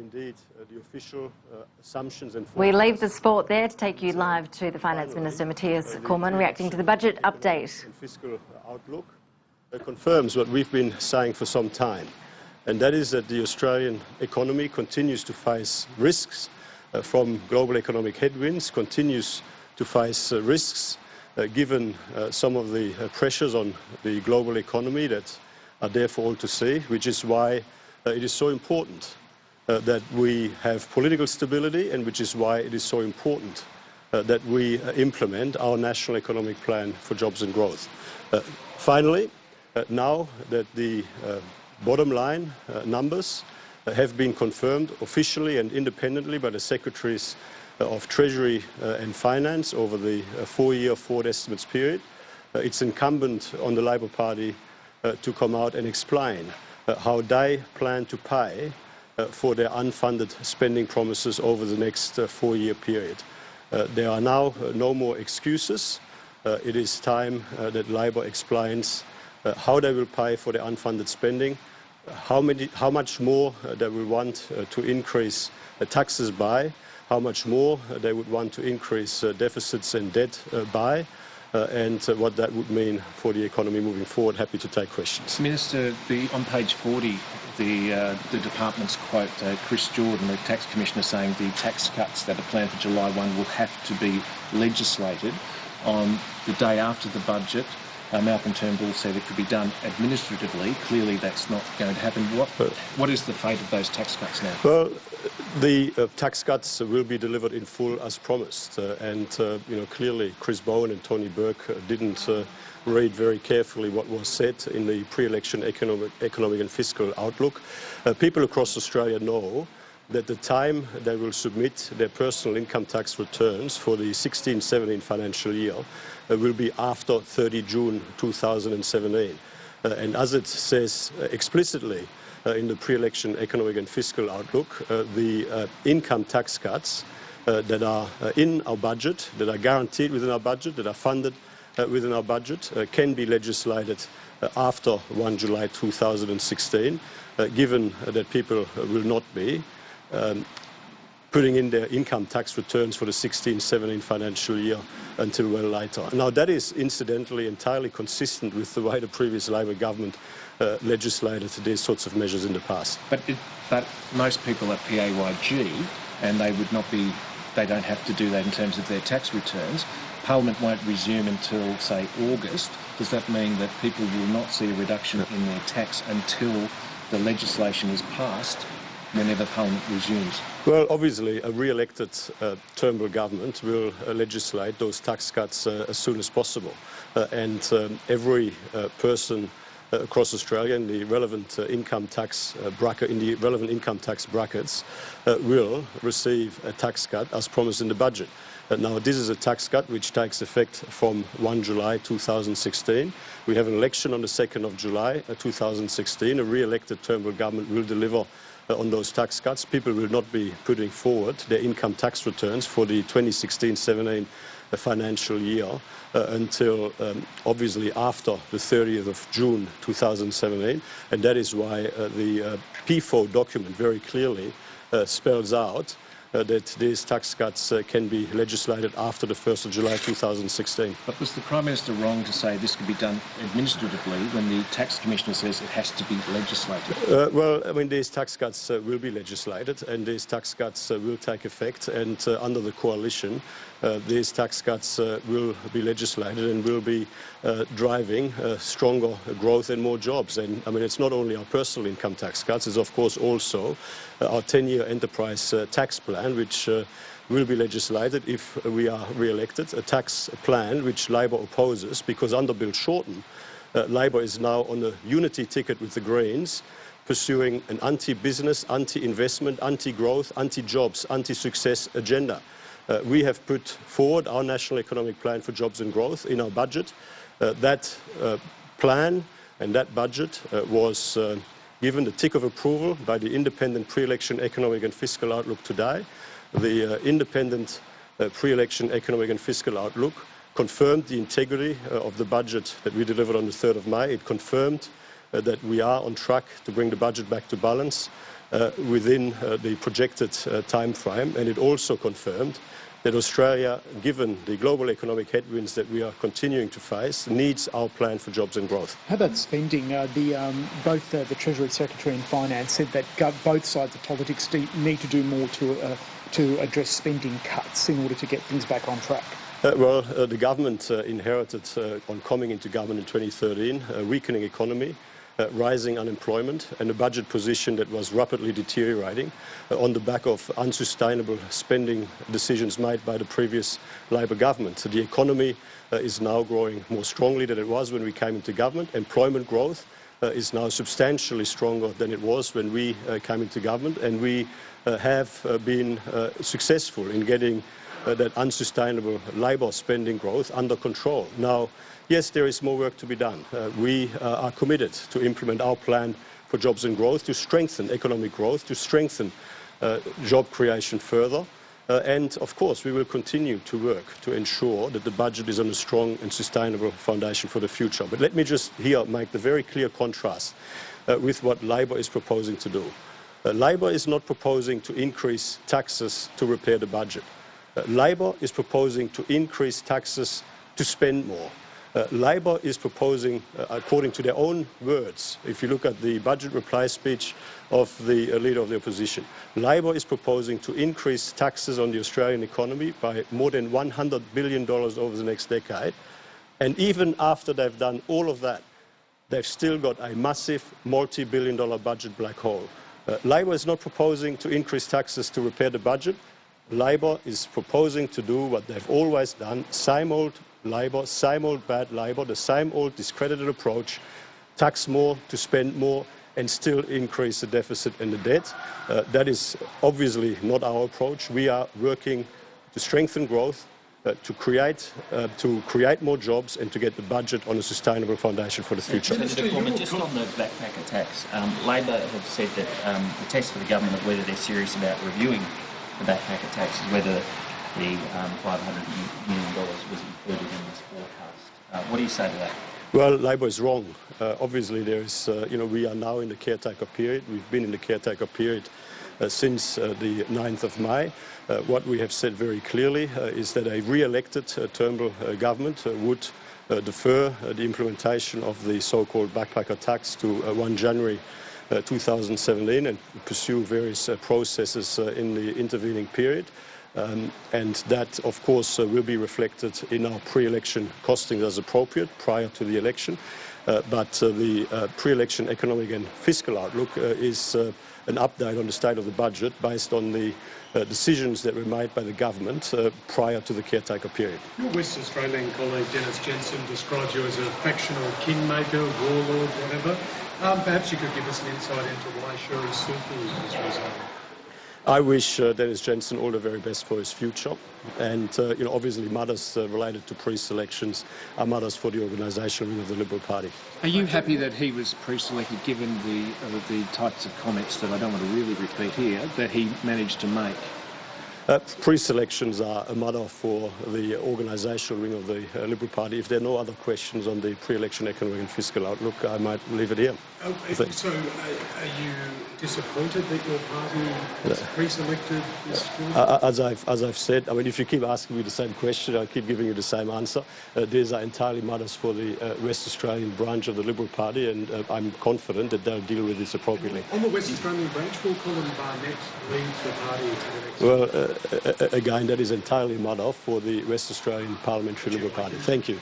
indeed, the official assumptions and We leave the sport there to take you live to the Finance Minister, Matthias Cormann, reacting to the budget update. Fiscal outlook confirms what we've been saying for some time, and that is that the Australian economy continues to face risks from global economic headwinds, continues to face risks given some of the pressures on the global economy that are there for all to see, which is why it is so important that we have political stability, and which is why it is so important that we implement our National Economic Plan for Jobs and Growth. Finally, now that the bottom line numbers have been confirmed officially and independently by the Secretaries of Treasury and Finance over the four-year forward estimates period, it's incumbent on the Labor Party to come out and explain how they plan to pay for their unfunded spending promises over the next four-year period. There are now no more excuses. It is time that Labor explains how they will pay for their unfunded spending, how much more they will want to increase taxes by, how much more they would want to increase deficits and debt by, and what that would mean for the economy moving forward. Happy to take questions. Minister, on page 40, the department's quote Chris Jordan, the tax commissioner, saying the tax cuts that are planned for July 1 will have to be legislated. On the day after the budget, Malcolm Turnbull said it could be done administratively. Clearly that's not going to happen. What is the fate of those tax cuts now? Well, the tax cuts will be delivered in full as promised, and clearly Chris Bowen and Tony Burke didn't read very carefully what was said in the pre-election economic and fiscal outlook. People across Australia know that the time they will submit their personal income tax returns for the 16-17 financial year will be after 30 June 2017. And as it says explicitly in the pre-election economic and fiscal outlook, the income tax cuts that are in our budget, that are guaranteed within our budget, that are funded within our budget, can be legislated after 1 July 2016, given that people will not be putting in their income tax returns for the 16-17 financial year until well later. Now that is incidentally entirely consistent with the way the previous Labor government legislated these sorts of measures in the past. But most people are PAYG, and they would not be. They don't have to do that in terms of their tax returns. Parliament won't resume until, say, August. Does that mean that people will not see a reduction in their tax until the legislation is passed, whenever Parliament resumes? Well, obviously, a re-elected Turnbull government will legislate those tax cuts as soon as possible. And every person across Australia in the relevant income tax brackets will receive a tax cut as promised in the budget. Now, this is a tax cut which takes effect from 1 July 2016. We have an election on the 2nd of July 2016. A re-elected Turnbull government will deliver on those tax cuts. People will not be putting forward their income tax returns for the 2016-17 financial year until obviously after the 30th of June 2017, and that is why the P4 document very clearly spells out that these tax cuts can be legislated after the 1st of July 2016. But was the Prime Minister wrong to say this could be done administratively when the Tax Commissioner says it has to be legislated? Well, I mean, these tax cuts will be legislated, and these tax cuts will take effect, and under the coalition, these tax cuts will be legislated and will be driving stronger growth and more jobs. And I mean, it's not only our personal income tax cuts, it's of course also our 10-year enterprise tax plan, which will be legislated if we are re-elected, a tax plan which Labor opposes, because under Bill Shorten, Labor is now on a unity ticket with the Greens, pursuing an anti-business, anti-investment, anti-growth, anti-jobs, anti-success agenda. We have put forward our National Economic Plan for Jobs and Growth in our budget. That plan and that budget was given the tick of approval by the independent pre-election economic and fiscal outlook today. The independent pre-election economic and fiscal outlook confirmed the integrity of the budget that we delivered on the 3rd of May. It confirmed that we are on track to bring the budget back to balance within the projected time frame, and it also confirmed that Australia, given the global economic headwinds that we are continuing to face, needs our plan for jobs and growth. How about spending? Both the Treasury Secretary and Finance said that both sides of politics need to do more to address spending cuts in order to get things back on track. The government inherited, on coming into government in 2013, a weakening economy, rising unemployment, and a budget position that was rapidly deteriorating on the back of unsustainable spending decisions made by the previous Labor government. So the economy is now growing more strongly than it was when we came into government. Employment growth is now substantially stronger than it was when we came into government, and we have been successful in getting that unsustainable labour spending growth under control. Now, yes, there is more work to be done. We are committed to implement our plan for jobs and growth, to strengthen economic growth, to strengthen job creation further. And, of course, we will continue to work to ensure that the budget is on a strong and sustainable foundation for the future. But let me just here make the very clear contrast with what Labor is proposing to do. Labor is not proposing to increase taxes to repair the budget. Labor is proposing to increase taxes to spend more. Labor is proposing, according to their own words, if you look at the budget reply speech of the leader of the opposition, Labor is proposing to increase taxes on the Australian economy by more than $100 billion over the next decade. And even after they've done all of that, they've still got a massive multi-billion-dollar budget black hole. Labor is not proposing to increase taxes to repair the budget. Labor is proposing to do what they've always done, same old Labor, same old bad Labor, the same old discredited approach, tax more to spend more and still increase the deficit and the debt. That is obviously not our approach. We are working to strengthen growth, to create more jobs and to get the budget on a sustainable foundation for the future. Just on the backpacker tax, Labor have said that the test for the government of whether they're serious about reviewing the backpacker tax is whether the $500 million was included in this forecast. What do you say to that? Well, Labor is wrong. Obviously, there is, we are now in the caretaker period. We've been in the caretaker period since the 9th of May. What we have said very clearly is that a re-elected Turnbull government would defer the implementation of the so-called backpacker tax to 1 January 2017 and pursue various processes in the intervening period. And that, of course, will be reflected in our pre-election costings as appropriate prior to the election. But the pre-election economic and fiscal outlook is an update on the state of the budget based on the decisions that were made by the government prior to the caretaker period. Your West Australian colleague Dennis Jensen described you as a factional kingmaker, warlord, whatever. Perhaps you could give us an insight into why Shuri Supu was resigning. I wish Dennis Jensen all the very best for his future. And, obviously matters related to pre-selections are matters for the organisation of the Liberal Party. Are you happy that he was pre-selected, given the types of comments that I don't want to really repeat here, that he managed to make? Pre-selections are a matter for the organisational wing of the Liberal Party. If there are no other questions on the pre-election economic and fiscal outlook, I might leave it here. So are you disappointed that your party was pre-selected this quarter? As I've said, I mean, if you keep asking me the same question, I keep giving you the same answer. These are entirely matters for the West Australian branch of the Liberal Party, and I'm confident that they'll deal with this appropriately. On the West Australian branch, will Colin Barnett lead the party to the next Well, again, that is entirely a matter for the West Australian Parliamentary Liberal Party. Thank you.